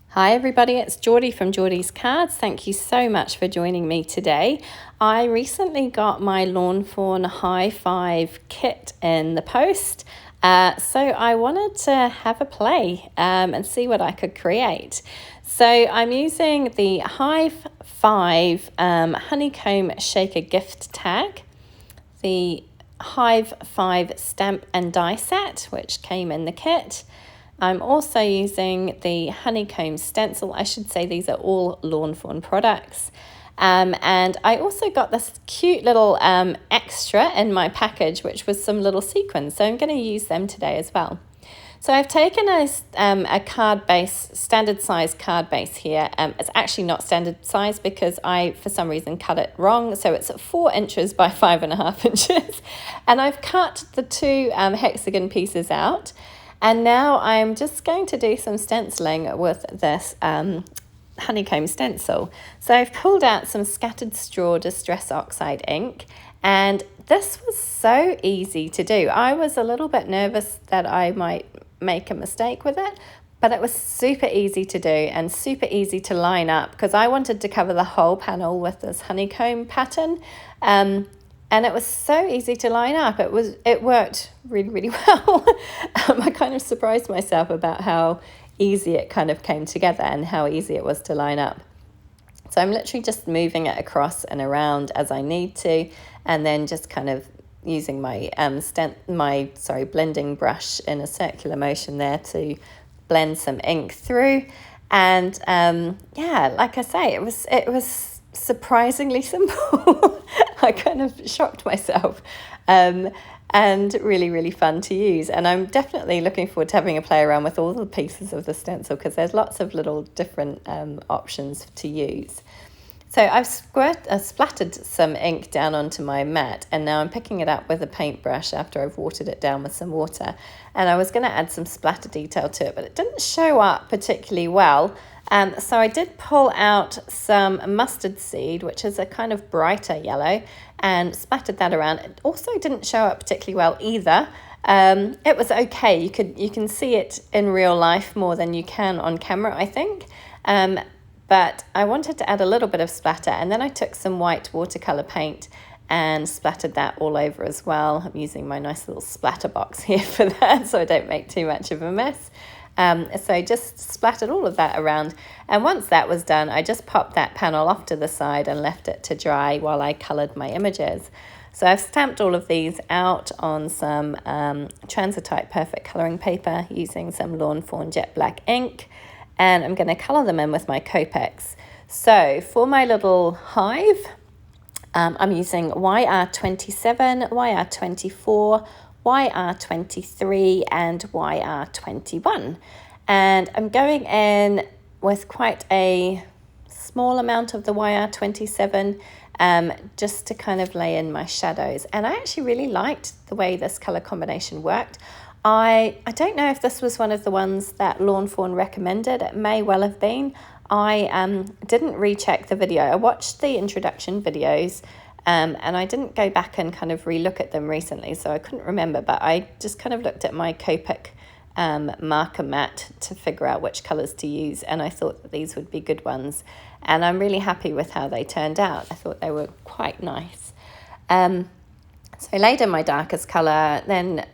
Hi everybody, it's Geordie from Geordie's Cards. Thank you so much for joining me today. I recently got my Lawn Fawn High Five kit in the post, so I wanted to have a play and see what I could create. So I'm using the Hive Five Honeycomb Shaker gift tag, the Hive Five stamp and die set, which came in the kit. I'm also using the Honeycomb stencil. I should say these are all Lawn Fawn products. And I also got this cute little extra in my package, which was some little sequins. So I'm going to use them today as well. So I've taken a card base, standard size card base here. It's actually not standard size because I, for some reason, cut it wrong. So it's 4 inches by 5.5 inches. And I've cut the two hexagon pieces out. And now I'm just going to do some stenciling with this honeycomb stencil. So I've pulled out some scattered straw distress oxide ink, and this was so easy to do. I was a little bit nervous that I might make a mistake with it, but it was super easy to do and super easy to line up because I wanted to cover the whole panel with this honeycomb pattern. And it was so easy to line up. It worked really, really well. I kind of surprised myself about how easy it kind of came together and how easy it was to line up. So I'm literally just moving it across and around as I need to, and then just kind of using my blending brush in a circular motion there to blend some ink through. And yeah, like I say, it was surprisingly simple. I kind of shocked myself, and really, really fun to use. And I'm definitely looking forward to having a play around with all the pieces of the stencil because there's lots of little different options to use. So I've splattered some ink down onto my mat, and now I'm picking it up with a paintbrush after I've watered it down with some water. And I was going to add some splatter detail to it, but it didn't show up particularly well. So I did pull out some mustard seed, which is a kind of brighter yellow, and splattered that around. It also didn't show up particularly well either. It was okay. You can see it in real life more than you can on camera, I think. But I wanted to add a little bit of splatter, and then I took some white watercolor paint and splattered that all over as well. I'm using my nice little splatter box here for that so I don't make too much of a mess. So just splattered all of that around, and once that was done, I just popped that panel off to the side and left it to dry while I coloured my images. So I've stamped all of these out on some Transitite perfect colouring paper using some Lawn Fawn jet black ink, and I'm going to colour them in with my Copics. So for my little hive, I'm using YR27, YR24, YR23 and YR21, and I'm going in with quite a small amount of the YR27 just to kind of lay in my shadows. And I actually really liked the way this colour combination worked. I don't know if this was one of the ones that Lawn Fawn recommended. It may well have been. I didn't recheck the video. I watched the introduction videos, and I didn't go back and kind of relook at them recently, so I couldn't remember, but I just kind of looked at my Copic marker mat to figure out which colours to use, and I thought that these would be good ones, and I'm really happy with how they turned out. I thought they were quite nice. So I laid in my darkest colour, then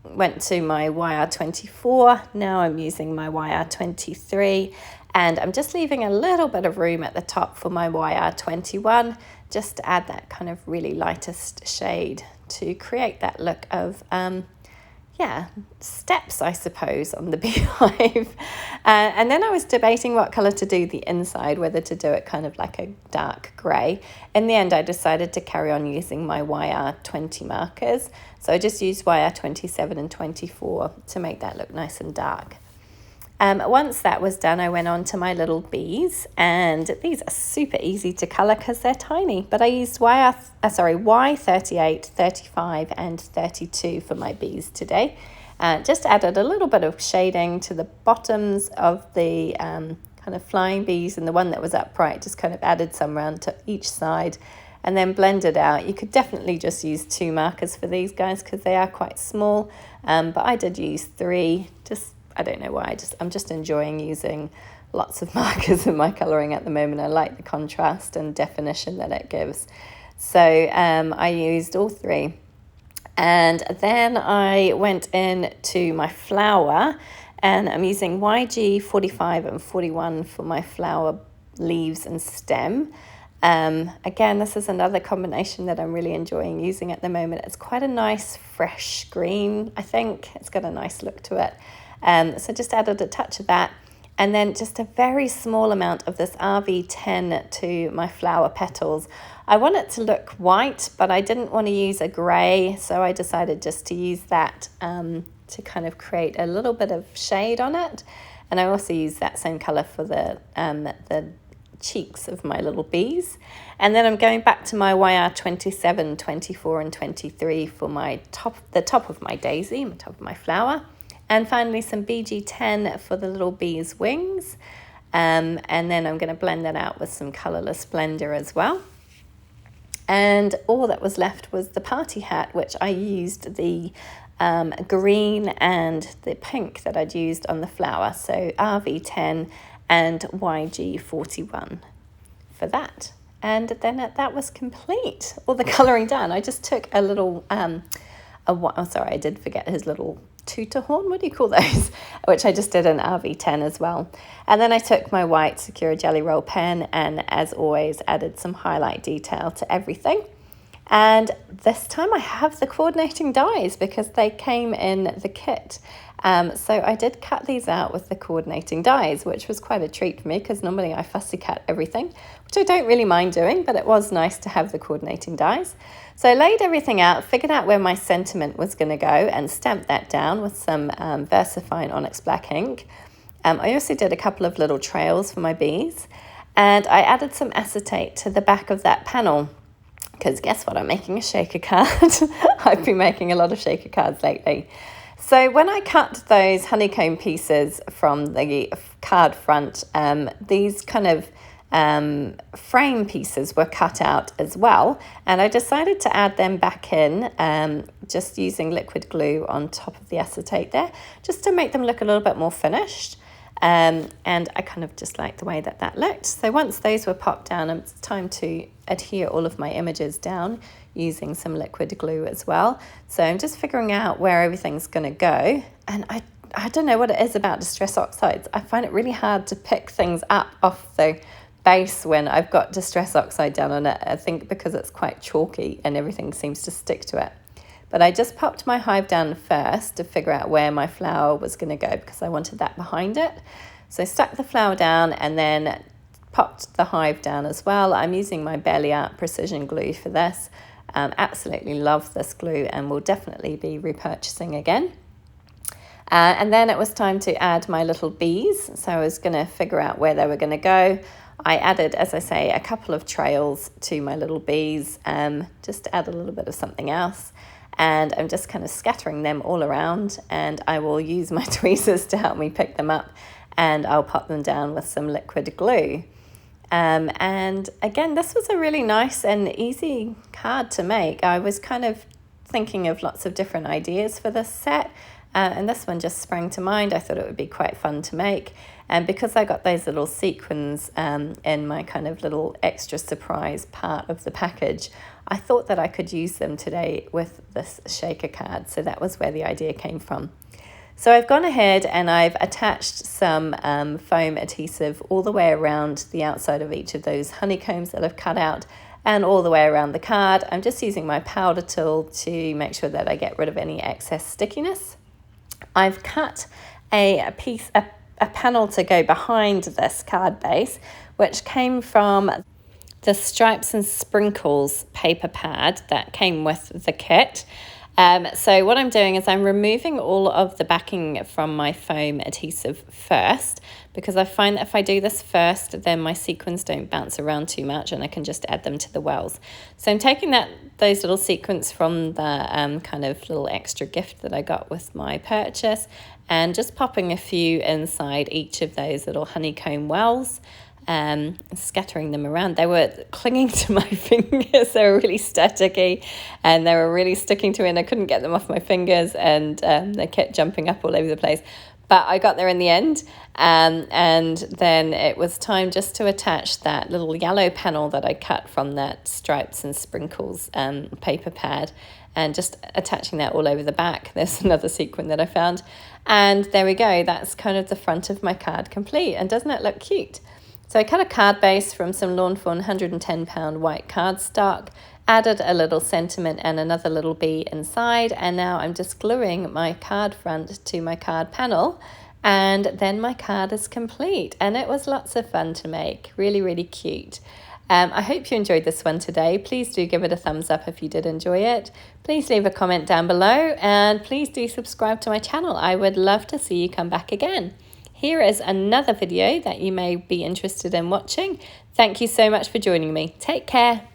went to my YR24. Now I'm using my YR23, and I'm just leaving a little bit of room at the top for my YR21 just to add that kind of really lightest shade to create that look of steps, I suppose, on the beehive. And then I was debating what colour to do the inside, whether to do it kind of like a dark grey. In the end, I decided to carry on using my YR20 markers. So I just used YR27 and 24 to make that look nice and dark. Once that was done, I went on to my little bees, and these are super easy to colour because they're tiny, but I used Y38, 35 and 32 for my bees today. Just added a little bit of shading to the bottoms of the kind of flying bees, and the one that was upright just kind of added some round to each side and then blended out. You could definitely just use 2 markers for these guys because they are quite small, but I did use 3. I don't know why, I'm just enjoying using lots of markers in my colouring at the moment. I like the contrast and definition that it gives. So I used all three. And then I went in to my flower, and I'm using YG 45 and 41 for my flower leaves and stem. Again, this is another combination that I'm really enjoying using at the moment. It's quite a nice fresh green, I think. It's got a nice look to it. So just added a touch of that. And then just a very small amount of this RV10 to my flower petals. I want it to look white, but I didn't want to use a grey, so I decided just to use that to kind of create a little bit of shade on it. And I also use that same colour for the cheeks of my little bees. And then I'm going back to my YR 27, 24 and 23 for the top of my daisy, the top of my flower. And finally some BG10 for the little bee's wings. And then I'm going to blend that out with some Colorless Blender as well. And all that was left was the party hat, which I used the green and the pink that I'd used on the flower. So RV10 and YG 41 for that. And then that was complete. All the colouring done. I just took a little, sorry, I did forget his little tutor horn, what do you call those? Which I just did an RV10 as well. And then I took my white Sakura Jelly Roll pen and, as always, added some highlight detail to everything. And this time I have the coordinating dies because they came in the kit. So I did cut these out with the coordinating dies, which was quite a treat for me because normally I fussy cut everything, which I don't really mind doing, but it was nice to have the coordinating dies. So I laid everything out, figured out where my sentiment was going to go and stamped that down with some Versafine Onyx black ink. I also did a couple of little trails for my bees, and I added some acetate to the back of that panel because guess what, I'm making a shaker card. I've been making a lot of shaker cards lately. So when I cut those honeycomb pieces from the card front, these kind of frame pieces were cut out as well, and I decided to add them back in just using liquid glue on top of the acetate there, just to make them look a little bit more finished. And I kind of just like the way that looked. So once those were popped down, it's time to adhere all of my images down using some liquid glue as well. So I'm just figuring out where everything's going to go, and I don't know what it is about Distress Oxides. I find it really hard to pick things up off the base when I've got Distress Oxide down on it. I think because it's quite chalky and everything seems to stick to it. But I just popped my hive down first to figure out where my flower was going to go because I wanted that behind it. So I stuck the flower down and then popped the hive down as well. I'm using my Barely Art Precision Glue for this. Absolutely love this glue and will definitely be repurchasing again. And then it was time to add my little bees. So I was going to figure out where they were going to go. I added, as I say, a couple of trails to my little bees, just to add a little bit of something else. And I'm just kind of scattering them all around, and I will use my tweezers to help me pick them up, and I'll pop them down with some liquid glue. And again, this was a really nice and easy card to make. I was kind of thinking of lots of different ideas for this set, and this one just sprang to mind. I thought it would be quite fun to make. And because I got those little sequins in my kind of little extra surprise part of the package, I thought that I could use them today with this shaker card. So that was where the idea came from. So I've gone ahead and I've attached some foam adhesive all the way around the outside of each of those honeycombs that I've cut out and all the way around the card. I'm just using my powder tool to make sure that I get rid of any excess stickiness. I've cut a panel to go behind this card base, which came from the Stripes and Sprinkles paper pad that came with the kit. So what I'm doing is I'm removing all of the backing from my foam adhesive first, because I find that if I do this first, then my sequins don't bounce around too much and I can just add them to the wells. So I'm taking those little sequins from the kind of little extra gift that I got with my purchase and just popping a few inside each of those little honeycomb wells. Scattering them around. They were clinging to my fingers. They were really staticky and they were really sticking to it and I couldn't get them off my fingers, and they kept jumping up all over the place. But I got there in the end, and then it was time just to attach that little yellow panel that I cut from that stripes and sprinkles paper pad, and just attaching that all over the back. There's another sequin that I found, and there we go. That's kind of the front of my card complete, and doesn't it look cute? So I cut a card base from some Lawn Fawn 110-pound white cardstock, added a little sentiment and another little bee inside, and now I'm just gluing my card front to my card panel, and then my card is complete. And it was lots of fun to make, really, really cute. I hope you enjoyed this one today. Please do give it a thumbs up if you did enjoy it. Please leave a comment down below, and please do subscribe to my channel. I would love to see you come back again. Here is another video that you may be interested in watching. Thank you so much for joining me. Take care.